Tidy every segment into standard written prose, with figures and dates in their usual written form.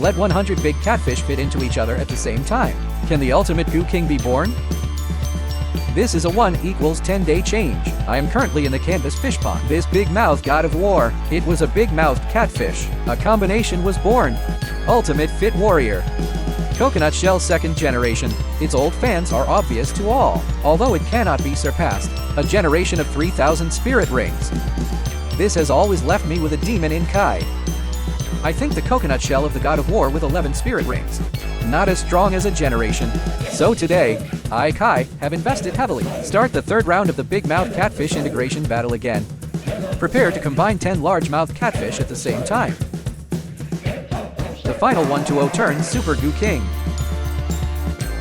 Let 100 big catfish fit into each other at the same time. Can the ultimate goo king be born? This is a 1=10 day change. I am currently in the canvas fish pond. This big-mouthed god of war, it was a big-mouthed catfish. A combination was born. Ultimate fit warrior. Coconut shell 2nd generation. Its old fans are obvious to all, although it cannot be surpassed. A generation of 3,000 spirit rings. This has always left me with a demon in Kai. I think the coconut shell of the god of war with 11 spirit rings. Not as strong as a generation. So today, I, Kai, have invested heavily. Start the 3rd round of the big mouth catfish integration battle again. Prepare to combine 10 large-mouthed catfish at the same time. The final 1-0 turn Super Goo King.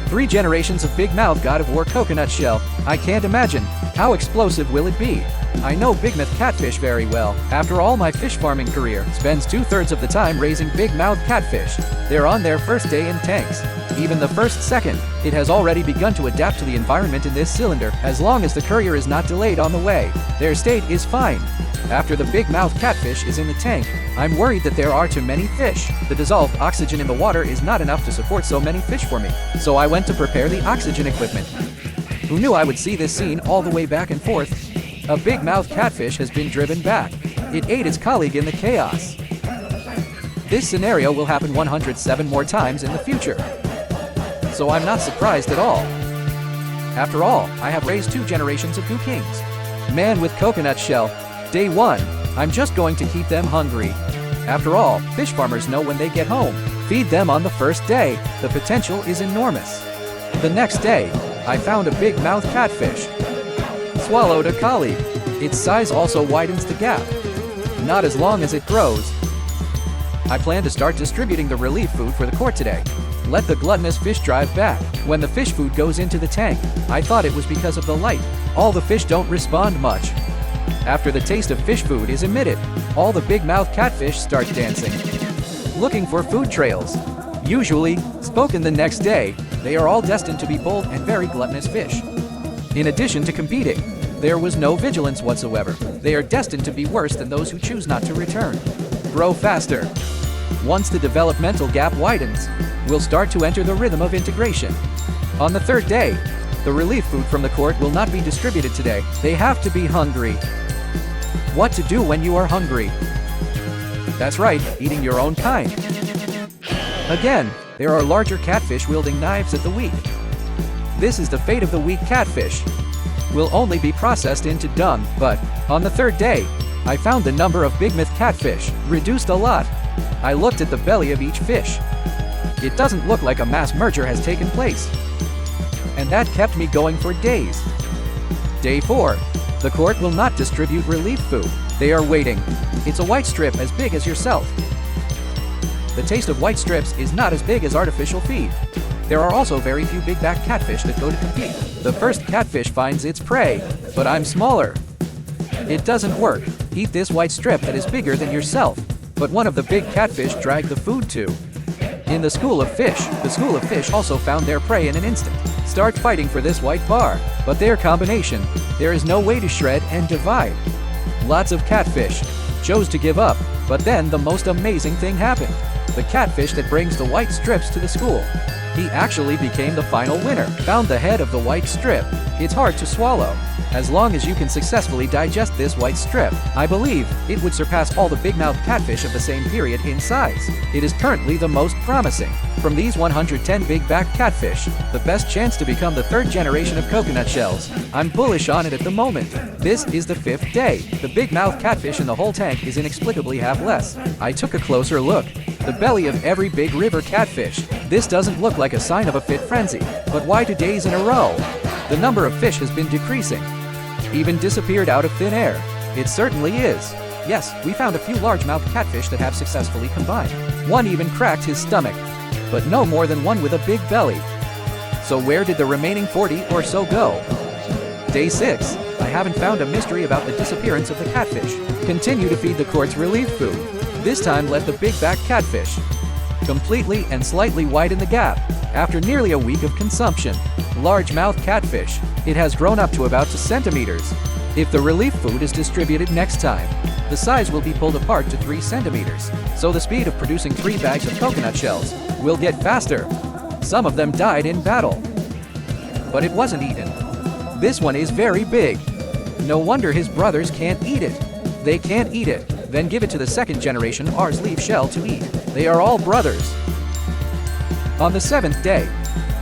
3 generations of big mouth god of war coconut shell. I can't imagine. How explosive will it be? I know big-mouth catfish very well. After all, my fish farming career spends 2/3 of the time raising big-mouth catfish. They're on their first day in tanks. Even the first second, it has already begun to adapt to the environment in this cylinder. As long as the courier is not delayed on the way, their state is fine. After the big-mouth catfish is in the tank, I'm worried that there are too many fish. The dissolved oxygen in the water is not enough to support so many fish for me. So I went to prepare the oxygen equipment. Who knew I would see this scene all the way back and forth? A big-mouth catfish has been driven back. It ate its colleague in the chaos. This scenario will happen 107 more times in the future. So I'm not surprised at all. After all, I have raised 2 generations of Goo Kings. Man with coconut shell. Day 1. I'm just going to keep them hungry. After all, fish farmers know when they get home. Feed them on the first day. The potential is enormous. The next day, I found a big-mouth catfish. Swallowed a colleague. Its size also widens the gap. Not as long as it grows. I plan to start distributing the relief food for the court today. Let the gluttonous fish drive back. When the fish food goes into the tank, I thought it was because of the light. All the fish don't respond much. After the taste of fish food is emitted, all the big-mouth catfish start dancing, looking for food trails. Usually, spoken the next day, they are all destined to be bold and very gluttonous fish. In addition to competing, there was no vigilance whatsoever. They are destined to be worse than those who choose not to return. Grow faster. Once the developmental gap widens, we'll start to enter the rhythm of integration. On the 3rd day, the relief food from the court will not be distributed today. They have to be hungry. What to do when you are hungry? That's right, eating your own kind. Again, there are larger catfish wielding knives at the weak. This is the fate of the weak catfish. Will only be processed into dung, but on the 3rd day, I found the number of big-mouth catfish reduced a lot. I looked at the belly of each fish. It doesn't look like a mass merger has taken place. And that kept me going for days. Day 4. The court will not distribute relief food. They are waiting. It's a white strip as big as yourself. The taste of white strips is not as big as artificial feed. There are also very few big-back catfish that go to compete. The first catfish finds its prey, but I'm smaller. It doesn't work. Eat this white strip that is bigger than yourself. But one of the big catfish dragged the food to. In the school of fish also found their prey in an instant. Start fighting for this white bar, but their combination, there is no way to shred and divide. Lots of catfish chose to give up, but then the most amazing thing happened. The catfish that brings the white strips to the school. He actually became the final winner. Found the head of the white strip. It's hard to swallow. As long as you can successfully digest this white strip, I believe it would surpass all the big-mouth catfish of the same period in size. It is currently the most promising. From these 110 big-back catfish, the best chance to become the 3rd generation of coconut shells. I'm bullish on it at the moment. This is the 5th day. The big-mouth catfish in the whole tank is inexplicably half less. I took a closer look. The belly of every big river catfish. This doesn't look like a sign of a fit frenzy. But why 2 days in a row? The number of fish has been decreasing. Even disappeared out of thin air. It certainly is. Yes, we found a few largemouth catfish that have successfully combined. One even cracked his stomach. But no more than one with a big belly. So where did the remaining 40 or so go? Day 6. I haven't found a mystery about the disappearance of the catfish. Continue to feed the court's relief food. This time let the big-back catfish completely and slightly widen the gap. After nearly a week of consumption, largemouth catfish, it has grown up to about 2 centimeters. If the relief food is distributed next time, the size will be pulled apart to 3 centimeters, so the speed of producing 3 bags of coconut shells will get faster. Some of them died in battle, but it wasn't eaten. This one is very big. No wonder his brothers can't eat it. They can't eat it, then give it to the second generation R's leaf shell to eat. They are all brothers. On the 7th day,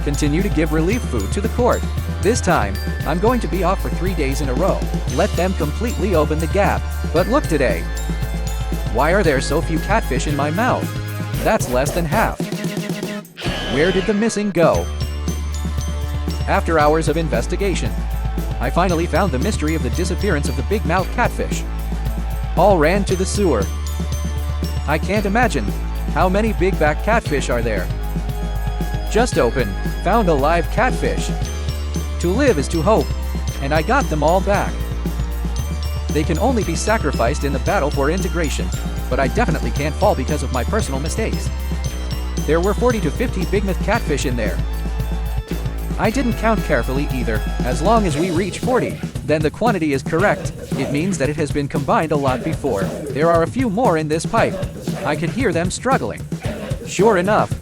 continue to give relief food to the court. This time, I'm going to be off for 3 days in a row. Let them completely open the gap. But look today. Why are there so few catfish in my mouth? That's less than half. Where did the missing go? After hours of investigation, I finally found the mystery of the disappearance of the big-mouthed catfish. All ran to the sewer. I can't imagine how many big-back catfish are there. Just open, found a live catfish. To live is to hope, and I got them all back. They can only be sacrificed in the battle for integration, but I definitely can't fall because of my personal mistakes. There were 40 to 50 big-mouth catfish in there. I didn't count carefully either. As long as we reach 40, then the quantity is correct. It means that it has been combined a lot before. There are a few more in this pipe. I could hear them struggling. Sure enough.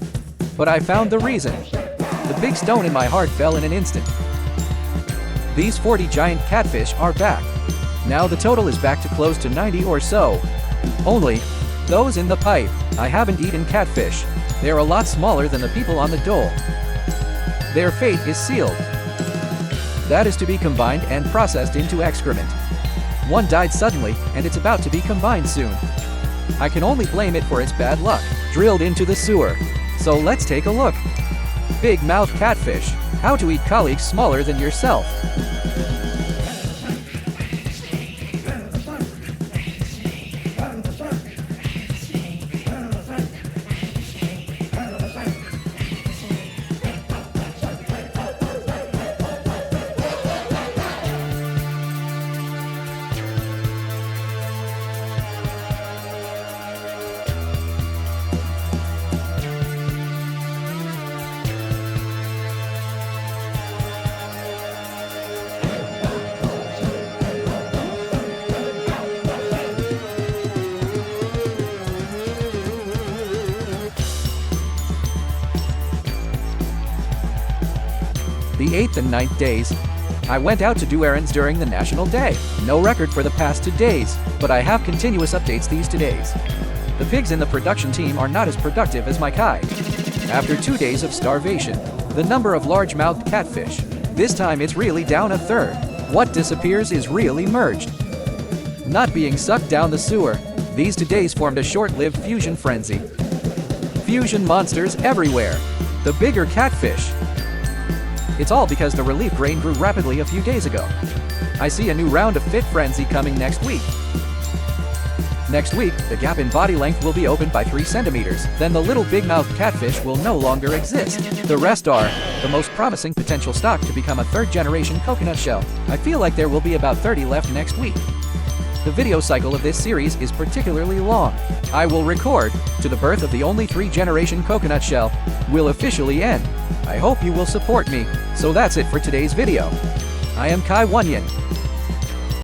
But I found the reason. The big stone in my heart fell in an instant. These 40 giant catfish are back. Now the total is back to close to 90 or so. Only, those in the pipe, I haven't eaten catfish. They're a lot smaller than the people on the dole. Their fate is sealed. That is to be combined and processed into excrement. One died suddenly, and it's about to be combined soon. I can only blame it for its bad luck. Drilled into the sewer. So let's take a look. Big mouth catfish. How to eat colleagues smaller than yourself. The 8th and 9th days, I went out to do errands during the National Day. No record for the past 2 days, but I have continuous updates these 2 days. The pigs in the production team are not as productive as my Kai. After 2 days of starvation, the number of large-mouthed catfish, this time it's really down a third. What disappears is really merged. Not being sucked down the sewer, these 2 days formed a short-lived fusion frenzy. Fusion monsters everywhere. The bigger catfish. It's all because the relief grain grew rapidly a few days ago. I see a new round of fit frenzy coming next week. Next week, the gap in body length will be opened by 3 centimeters. Then the little big-mouthed catfish will no longer exist. The rest are the most promising potential stock to become a 3rd-generation coconut shell. I feel like there will be about 30 left next week. The video cycle of this series is particularly long. I will record to the birth of the only 3rd-generation coconut shell will officially end. I hope you will support me. So that's it for today's video. I am Kai Wonyan.